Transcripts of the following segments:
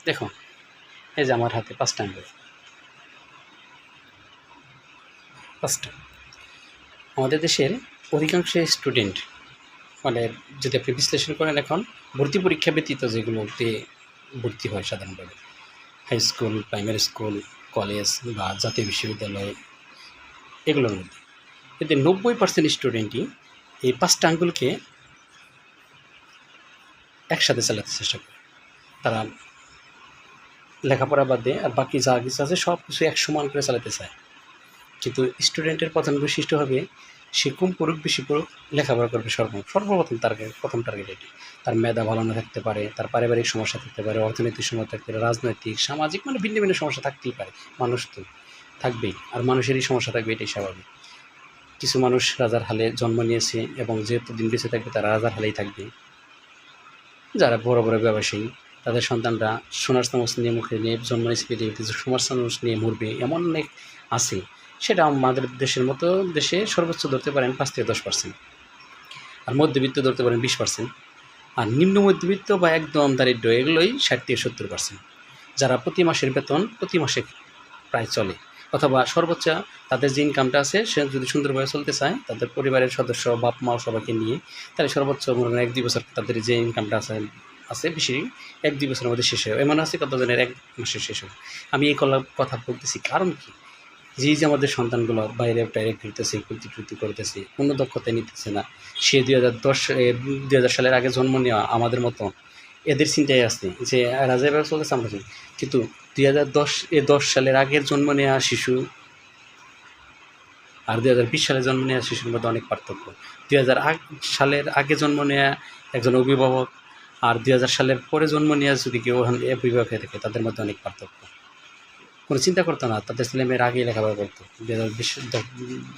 দেখো এই যে আমার হাতে 5টা আঙ্গুল, 5টা। আমাদের দেশের অধিকাংশ স্টুডেন্ট মানে যদি আপনি বিশ্লেষণ করেন এখন ভর্তি পরীক্ষা ব্যতীত যেগুলোতে ভর্তি হয় সাধারণভাবে high school, primary school, college বা জাতীয় বিশ্ববিদ্যালয়, এগুলোর মধ্যে এতে 90% স্টুডেন্টই এই 5টা আঙ্গুলকে একসাথে চালাতে চেষ্টা করে। তারা লেখাপড়া বাদে আর বাকি যা কিছু আছে সব কিছু এক সমান করে চালাতে চায়। কিন্তু স্টুডেন্টের প্রধান বৈশিষ্ট্য হবে সে কম পড়ুক বেশি পড়ুক লেখাপড়া করবে সর্বপ্রথম প্রথম টার্গেট এটি। তার মেধা ভালো না থাকতে পারে, তার পারিবারিক সমস্যা থাকতে পারে, অর্থনৈতিক সমস্যা থাকতে পারে, রাজনৈতিক, সামাজিক, মানে ভিন্ন ভিন্ন সমস্যা থাকতেই পারে। মানুষ তো থাকবেই, আর মানুষেরই সমস্যা থাকবে, এটাই স্বাভাবিক। কিছু মানুষ রাজার হালে জন্ম নিয়েছে এবং যেহেতু দিন বেঁচে থাকবে তারা রাজার হালেই থাকবে। যারা বড় বড় ব্যবসায়ী তাদের সন্তানরা সোনার চামচ নিয়ে মুখে নিয়ে জন্ম নিয়েছে পৃথিবীতে, সোনার চামচ নিয়ে মরবে এমন অনেক আছে। সেটা আমাদের দেশের মতো দেশে সর্বোচ্চ ধরতে পারেন 5 থেকে 10%, আর মধ্যবিত্ত ধরতে পারেন 20%, আর নিম্ন মধ্যবিত্ত বা একদম দারিদ্র এগুলোই 60 থেকে 70%, যারা প্রতি মাসের বেতন প্রতি মাসে প্রায় চলে, অথবা সর্বোচ্চ তাদের যে ইনকামটা আছে সে যদি সুন্দরভাবে চলতে চায় তাদের পরিবারের সদস্য বাপ মা সবাইকে নিয়ে, তাহলে সর্বোচ্চ মনে করেন 1-2 বছর তাদের যে ইনকামটা আছে বেশি 1-2 বছরের মধ্যে শেষ হয়। এমন আছে কতজনের 1 মাসে শেষ হয়। আমি এই কথা বলতেছি কারণ কি, যে আমাদের সন্তানগুলো বাইরে টাইরে ঘুরতেছে, কুর্তি করতেছে, কোনো দক্ষতায় নিতেছে না। সে 2010 সালের আগে জন্ম নেওয়া আমাদের মতো এদের চিন্তায় আসছে যে রাজা এবার চলতেছে আমরা, কিন্তু 2010 সালের আগের জন্ম নেওয়া শিশু আর 2020 সালে জন্ম নেওয়া শিশুর মধ্যে অনেক পার্থক্য। 2008 সালের আগে জন্ম নেওয়া একজন অভিভাবক আর 2000 সালের পরে জন্ম নেওয়া যদি কেউ অভিভাবক হয়ে থাকে তাদের মধ্যে অনেক পার্থক্য। কোনো চিন্তা করতো না, তাদের ছেলেমেয়ের আগেই লেখাপড়া করতো 2020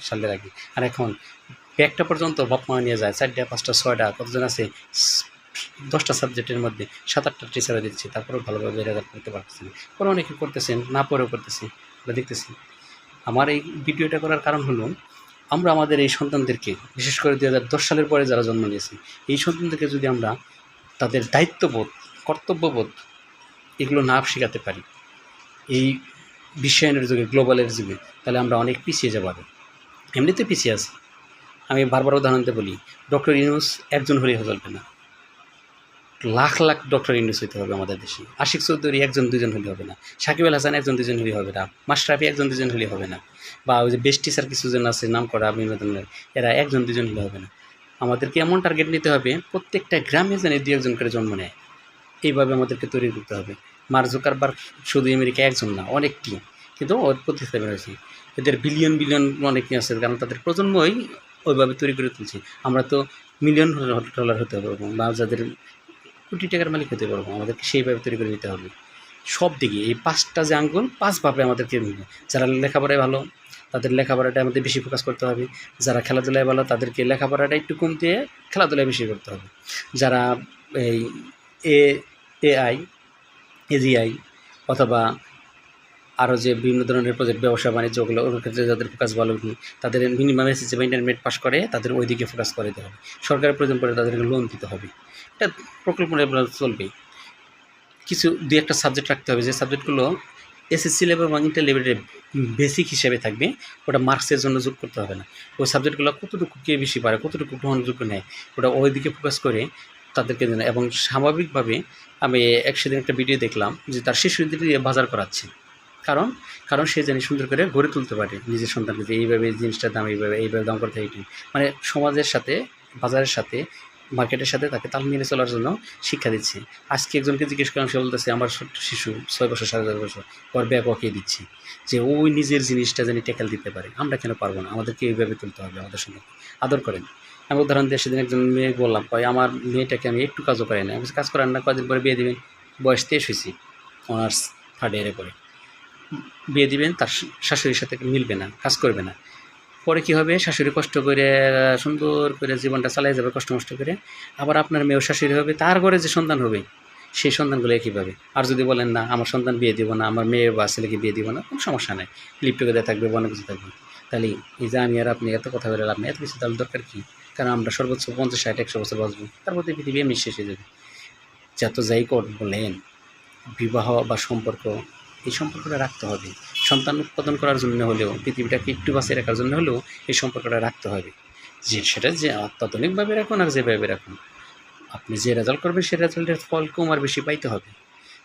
সালের আগে। আর এখন ব্যাগটা পর্যন্ত বাপ মা নিয়ে যায়, 4টা 5টা 6টা, কতজন আছে 10টা সাবজেক্টের মধ্যে 7-8টা টিচারও দিচ্ছে, তারপরেও ভালোভাবে রেজাল্ট করতে পারতেছেন। কোনো অনেকে করতেছেন, না পড়েও করতেছে, আমরা দেখতেছি। আমার এই ভিডিওটা করার কারণ হলো আমরা আমাদের এই সন্তানদেরকে, বিশেষ করে 2010 সালের পরে যারা জন্ম নিয়েছে এই সন্তানদেরকে যদি আমরা তাদের দায়িত্ববোধ, কর্তব্যবোধ এগুলো না শেখাতে পারি এই বিশ্বায়নের যুগে, গ্লোবালের যুগে, তাহলে আমরা অনেক পিছিয়ে যাব। এমনিতে পিছিয়ে আছি। আমি বারবার উদাহরণ দিয়ে বলি, ডক্টর ইউনূস একজন হলেই চলবে না, লাখ লাখ ডক্টর ইউনূস হইতে হবে আমাদের দেশে। আশিক চৌধুরী 1-2 হলে হবে না, সাকিব আল হাসান 1-2 হলেই হবে না, মাশরাফি 1-2 হলেই হবে না, বা ওই যে বেস্ট টিচার কিছুজন আছে নাম করা বিনোদনের, এরা 1-2 হলে হবে না। আমাদেরকে এমন টার্গেট নিতে হবে প্রত্যেকটা গ্রামে যেন 2-1 করে জন্ম নেয়। এইভাবে আমাদেরকে তৈরি করতে হবে। মার্ক জুকারবার্গ শুধু আমেরিকা একজন না, অনেকটি, কিন্তু ওর প্রতিস্থাপন হয়েছে। এদের বিলিয়ন অনেক আছে, কারণ তাদের প্রজন্মই ওইভাবে তৈরি করে তুলছে। আমরা তো মিলিয়ন ডলার হতে পারবো, বা যাদের কোটি টাকার মালিক হতে পারবো, আমাদেরকে সেইভাবে তৈরি করে নিতে হবে। সব দিকে এই 5টা যে আঙ্গুল 5ভাবে আমাদেরকে, যারা লেখাপড়ায় ভালো তাদের লেখাপড়াটা আমাদের বেশি ফোকাস করতে হবে, যারা খেলাধুলায় ভালো তাদেরকে লেখাপড়াটা একটু কম দিয়ে খেলাধুলায় বেশি করতে হবে, যারা এই এআই, এজিআই অথবা আরও যে বিভিন্ন ধরনের প্রজেক্ট, ব্যবসা বাণিজ্যগুলো, ওর ক্ষেত্রে যাদের ফোকাস ভালো, তাদের মিনিমাম এসএসসি বা ইন্টারমিডিয়েট পাস করে তাদের ওই দিকে ফোকাস করে দিতে হবে। সরকারের প্রয়োজন পড়ে তাদেরকে লোন দিতে হবে। এটা প্রকল্প চলবেই। কিছু 2-1টা সাবজেক্ট রাখতে হবে, যে সাবজেক্টগুলো এসএসসি লেভেল বা ইন্টার লেভেলের বেসিক হিসেবে থাকবে, ওটা মার্কসের জন্য যোগ করতে হবে না। ওই সাবজেক্টগুলো কতটুকু কে বেশি পারে, কতটুকু গ্রহণযোগ্য নেয়, ওটা ওই দিকে ফোকাস করে তাদেরকে দেন। এবং স্বাভাবিকভাবে আমি সেদিন একটা ভিডিও দেখলাম যে তার শিশুদের দিয়ে বাজার করাচ্ছে, কারণ সে জানি সুন্দর করে গড়ে তুলতে পারে নিজের সন্তানকে, যে এইভাবে জিনিসটার দাম এইভাবে দাম করতে হয়, মানে সমাজের সাথে, বাজারের সাথে, মার্কেটের সাথে তাকে তাল মিলিয়ে চলার জন্য শিক্ষা দিচ্ছে। আজকে একজনকে জিজ্ঞেস করলাম, সে বলতেছে আমার ছোট্ট শিশু 6 বছর 7.5 বছর, ওর ব্যাগ ওকে দিচ্ছি, যে ওই নিজের জিনিসটা যেন ট্যাকেল দিতে পারে। আমরা কেন পারবো না? আমাদেরকে এইভাবে তুলতে হবে, আমাদের সঙ্গে আদর করেন। আমি উদাহরণ দিয়ে সেদিন একজন মেয়ে বললাম, আমার মেয়েটাকে আমি একটু কাজও করাই না, কাজ করার না, কদিন পরে বিয়ে দেবেন, বয়স 23 হয়েছি, অনার্স 3rd ইয়ারে পরে বিয়ে দিবেন, তার শাশুড়ির সাথে মিলবে না, কাজ করবে না। পরে কী হবে, শাশুড়ি কষ্ট করে সুন্দর করে জীবনটা চালিয়ে যাবে কষ্ট করে, আবার আপনার মেয়েও শাশুড়ি হবে, তার ঘরে যে সন্তান হবে সেই সন্তানগুলো কীভাবে। আর যদি বলেন না আমার সন্তান বিয়ে দিব না, আমার মেয়ে বা ছেলেকে বিয়ে দিব না, কোনো সমস্যা নেই, লিভ টুগেদার থাকবে, অনেক কিছু থাকবে। তাহলে এই যে আমি আর আপনি এত কথা বলে লাভ নেই, এত কিছু তাহলে দরকার কী? কারণ আমরা সর্বোচ্চ 50, 60, 100 বছর বাঁচবো, তারপর পৃথিবী এমনি শেষ হয়ে যাবে। যত যাই বলেন, বিবাহ বা সম্পর্ক, এই সম্পর্কটা রাখতে হবে। সন্তান উৎপাদন করার জন্য হলেও, পৃথিবীটাকে একটু বাঁচিয়ে রাখার জন্য হলেও এই সম্পর্কটা রাখতে হবে। সেটা যে অত্যাধুনিকভাবে রাখুন আর যেভাবে রাখুন, আপনি যে রেজাল্ট করবেন সেই রেজাল্টের ফল কম আর বেশি পাইতে হবে।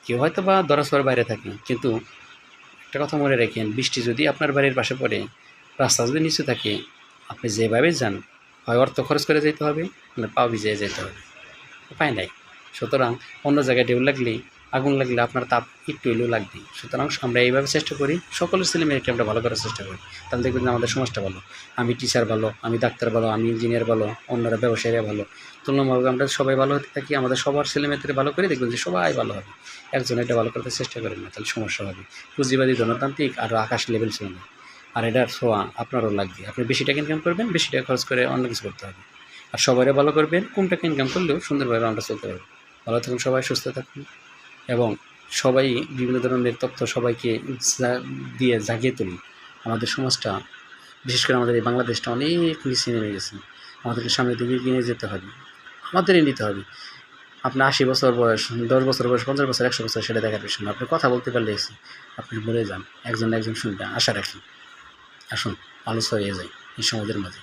কেউ হয়তো বা ধরাছোঁয়ার বাইরে থাকে, কিন্তু একটা কথা মনে রাখেন, বৃষ্টি যদি আপনার বাড়ির পাশে পড়ে, রাস্তা যদি নিচু থাকে, আপনি যেভাবে যান, হয় অর্থ খরচ করে যেতে হবে, না পা ভিজিয়ে যেতে হবে, উপায় নাই। সুতরাং অন্য জায়গায় ঢেউ লাগলে, আগুন লাগলে আপনার তাপ একটু হলেও লাগবে। সুতরাং আমরা এইভাবে চেষ্টা করি, সকলের ছেলেমেয়েকে আমরা ভালো করার চেষ্টা করি, তাহলে দেখবেন যে আমাদের সমাজটা ভালো। আমি টিচার ভালো, আমি ডাক্তার ভালো, আমি ইঞ্জিনিয়ার ভালো, অন্যরা ব্যবসায়ীরা ভালো, তুলনামূলক আমরা সবাই ভালো হতে থাকি, আমাদের সবার ছেলেমেয়েদের ভালো করে, দেখবেন যে সবাই ভালো হবে। একজন এটা ভালো করতে চেষ্টা করেন না, তাহলে সমস্যা হবে। পুঁজিবাদী ধনতান্ত্রিক আর আকাশ লেভেল ছিল না, আর এটার ছোঁয়া আপনারও লাগবে। আপনি বেশি টাকা ইনকাম করবেন, বেশি টাকা খরচ করে অন্য কিছু করতে হবে, আর সবাইরে ভালো করবেন, কম টাকা ইনকাম করলেও সুন্দরভাবে আমরা চলতে পারবো। ভালো থাকুন সবাই, সুস্থ থাকুন, এবং সবাই বিভিন্ন ধরনের তথ্য সবাইকে দিয়ে জাগিয়ে তুলি। আমাদের সমাজটা, বিশেষ করে আমাদের এই বাংলাদেশটা অনেক নিচে নেমে গেছে, আমাদেরকে সামনের দিকে এগিয়ে যেতে হবে, আমাদেরই নিতে হবে। আপনার 80 বছর বয়স, 10 বছর বয়স, 50 বছর, 100 বছর, সেটা দেখার বিষয় না। আপনি কথা বলতে পারলে আপনি বলে যান, একজন না একজন শুনবে, আশা রাখি। আসুন আলোচনা হয়ে যায় এই সমাজের মাঝে।